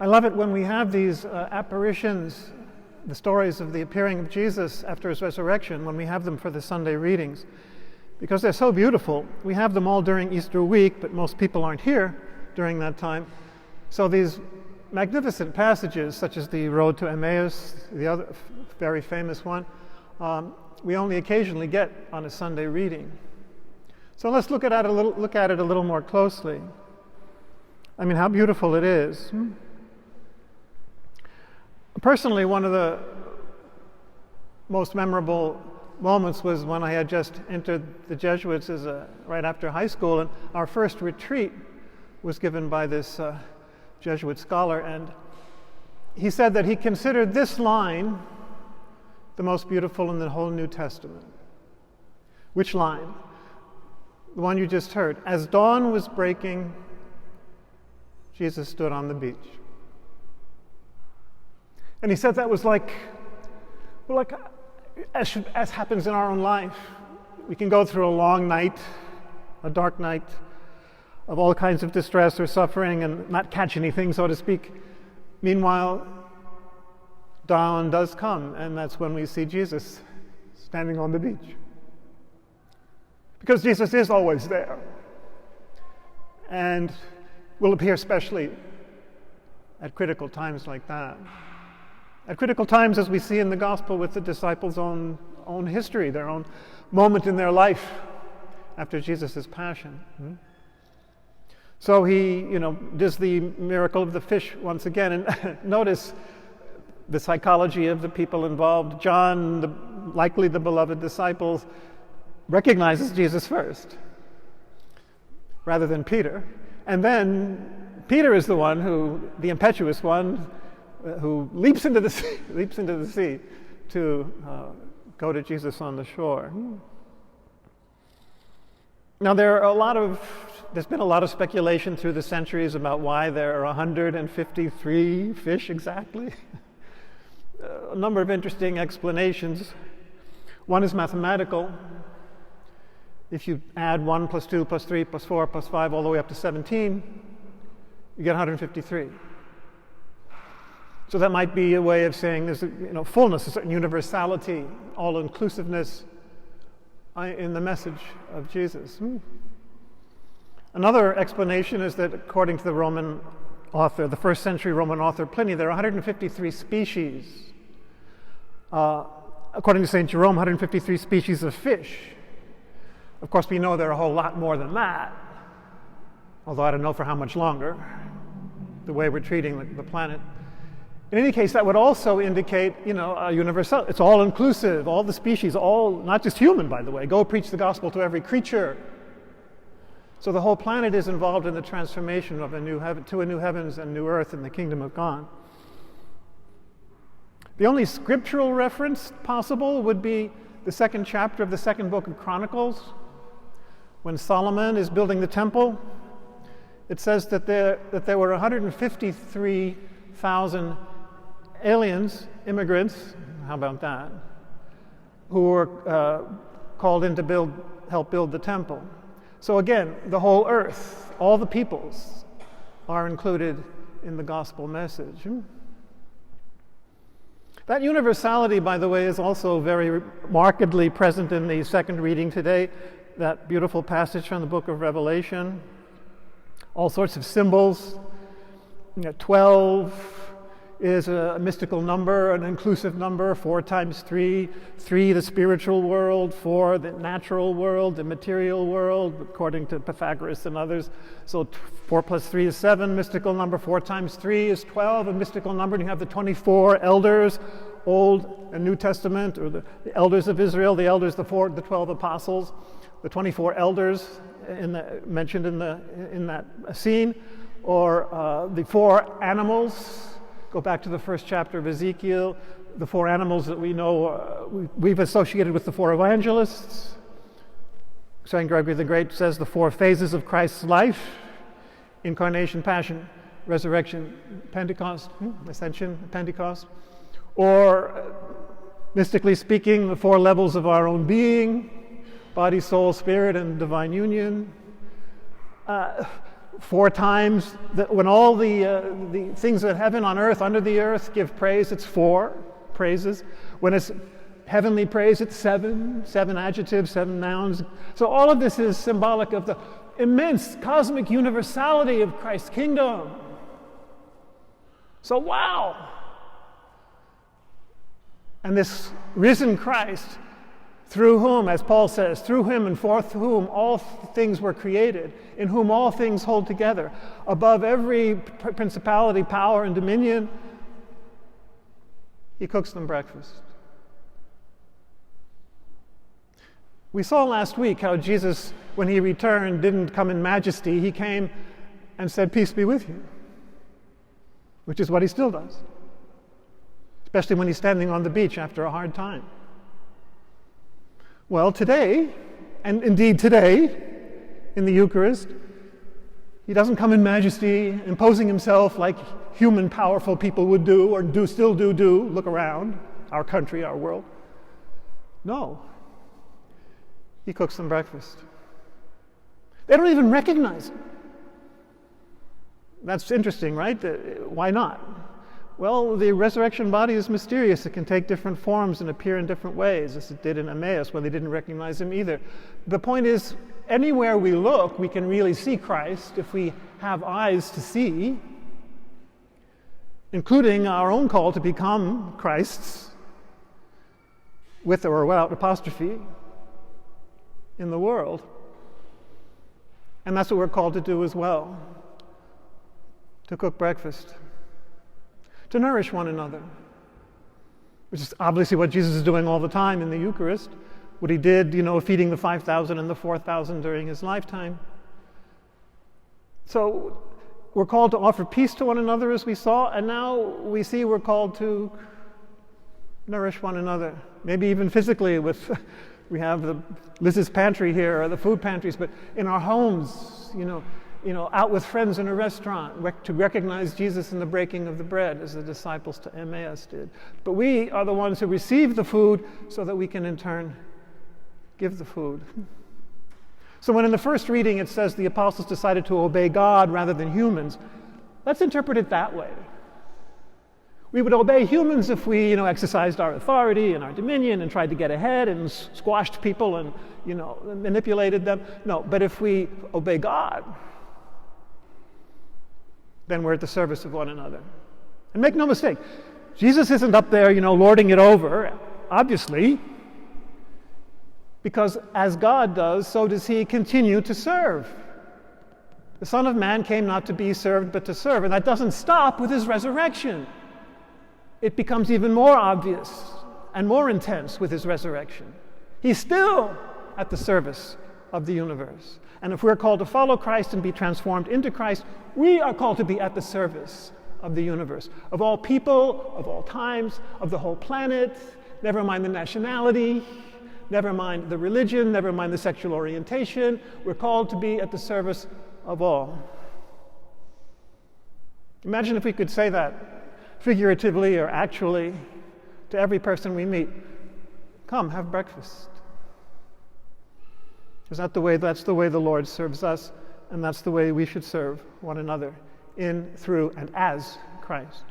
I love it when we have these apparitions, the stories of the appearing of Jesus after his resurrection, when we have them for the Sunday readings, because they're so beautiful. We have them all during Easter week, but most people aren't here during that time. So these magnificent passages, such as the Road to Emmaus, the other very famous one, we only occasionally get on a Sunday reading. So let's look at it a little more closely. I mean, how beautiful it is. Personally, one of the most memorable moments was when I had just entered the Jesuits right after high school, and our first retreat was given by this Jesuit scholar, and he said that he considered this line the most beautiful in the whole New Testament. Which line? The one you just heard. As dawn was breaking, Jesus stood on the beach. And he said that was like as happens in our own life. We can go through a long night, a dark night of all kinds of distress or suffering and not catch anything, so to speak. Meanwhile, dawn does come, and that's when we see Jesus standing on the beach. Because Jesus is always there, and will appear especially at critical times like that. At critical times, as we see in the gospel with the disciples' own history, their own moment in their life after Jesus' passion. So he, does the miracle of the fish once again, and notice the psychology of the people involved. John, likely the beloved disciple, recognizes Jesus first, rather than Peter. And then Peter is the one the impetuous one, who leaps into the sea to go to Jesus on the shore. Now there's been a lot of speculation through the centuries about why there are 153 fish exactly. A number of interesting explanations. One is mathematical. If you add 1 plus 2 plus 3 plus 4 plus 5 all the way up to 17, you get 153. So that might be a way of saying there's fullness, a certain universality, all-inclusiveness in the message of Jesus. Another explanation is that according to the Roman author, the first century Roman author Pliny, there are 153 species. According to St. Jerome, 153 species of fish. Of course, we know there are a whole lot more than that, although I don't know for how much longer, the way we're treating the planet. In any case, that would also indicate, a universal. It's all inclusive, all the species, not just human, by the way. Go preach the gospel to every creature. So the whole planet is involved in the transformation of a new heavens and new earth in the kingdom of God. The only scriptural reference possible would be the second chapter of the second book of Chronicles, when Solomon is building the temple. It says that there were 153,000 aliens, immigrants, how about that, who were called in to help build the temple. So again, the whole earth, all the peoples are included in the gospel message. That universality, by the way, is also very markedly present in the second reading today, that beautiful passage from the book of Revelation. All sorts of symbols. 12 is a mystical number, an inclusive number, 4 times 3, 3 the spiritual world, 4 the natural world, the material world, according to Pythagoras and others. So 4 plus 3 is 7, mystical number, 4 times 3 is 12, a mystical number, and you have the 24 elders, Old and New Testament, or the elders of Israel, the elders, the 12 apostles, the 24 elders mentioned in that scene, or the 4 animals. Go back to the first chapter of Ezekiel, the 4 animals that we know we've associated with the 4 evangelists. St. Gregory the Great says the 4 phases of Christ's life: incarnation, passion, resurrection, Pentecost, ascension, Pentecost. Or, mystically speaking, the 4 levels of our own being: body, soul, spirit, and divine union. 4 times, when all the things in heaven, on earth, under the earth give praise, it's 4 praises. When it's heavenly praise, it's 7 adjectives, 7 nouns. So all of this is symbolic of the immense cosmic universality of Christ's kingdom. So wow! And this risen Christ, through whom, as Paul says, through him and for whom all things were created, in whom all things hold together, above every principality, power, and dominion, he cooks them breakfast. We saw last week how Jesus, when he returned, didn't come in majesty. He came and said, "Peace be with you," which is what he still does, especially when he's standing on the beach after a hard time. Well, today, and indeed today, in the Eucharist, he doesn't come in majesty, imposing himself like human powerful people would do, or still do, look around, our country, our world. No. He cooks them breakfast. They don't even recognize him. That's interesting, right? Why not? Well, the resurrection body is mysterious. It can take different forms and appear in different ways, as it did in Emmaus, where they didn't recognize him either. The point is, anywhere we look, we can really see Christ if we have eyes to see, including our own call to become Christ's, with or without apostrophe, in the world. And that's what we're called to do as well, to cook breakfast, to nourish one another, which is obviously what Jesus is doing all the time in the Eucharist, what he did, feeding the 5,000 and the 4,000 during his lifetime. So we're called to offer peace to one another, as we saw, and now we see we're called to nourish one another, maybe even physically with we have the Liz's pantry here, or the food pantries, but in our homes, out with friends in a restaurant, to recognize Jesus in the breaking of the bread, as the disciples to Emmaus did. But we are the ones who receive the food so that we can in turn give the food. So when in the first reading it says the apostles decided to obey God rather than humans, let's interpret it that way. We would obey humans if we, exercised our authority and our dominion and tried to get ahead and squashed people and, manipulated them. No, but if we obey God, then we're at the service of one another. And make no mistake, Jesus isn't up there, lording it over, obviously, because as God does, so does he continue to serve. The Son of Man came not to be served, but to serve, and that doesn't stop with his resurrection. It becomes even more obvious and more intense with his resurrection. He's still at the service of the universe. And if we're called to follow Christ and be transformed into Christ, we are called to be at the service of the universe, of all people, of all times, of the whole planet, never mind the nationality, never mind the religion, never mind the sexual orientation. We're called to be at the service of all. Imagine if we could say that figuratively or actually to every person we meet. Come, have breakfast. That's the way the Lord serves us, and that's the way we should serve one another in, through, and as Christ.